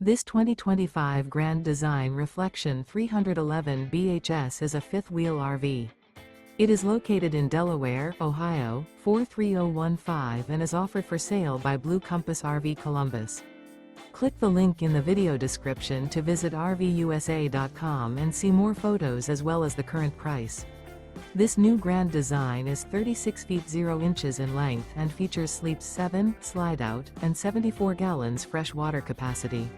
This 2025 Grand Design Reflection 311 BHS is a fifth-wheel RV. It is located in Delaware, Ohio, 43015 and is offered for sale by Blue Compass RV Columbus. Click the link in the video description to visit RVUSA.com and see more photos as well as the current price. This new Grand Design is 36 feet 0 inches in length and features sleeps 7, Slideout, and 74 gallons fresh water capacity.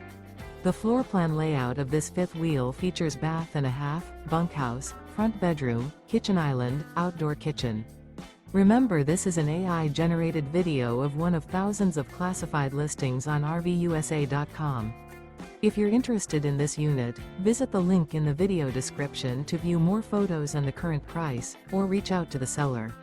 The floor plan layout of this fifth wheel features bath and a half, bunkhouse, front bedroom, kitchen island, outdoor kitchen. Remember, this is an AI-generated video of one of thousands of classified listings on RVUSA.com. If you're interested in this unit, visit the link in the video description to view more photos and the current price, or reach out to the seller.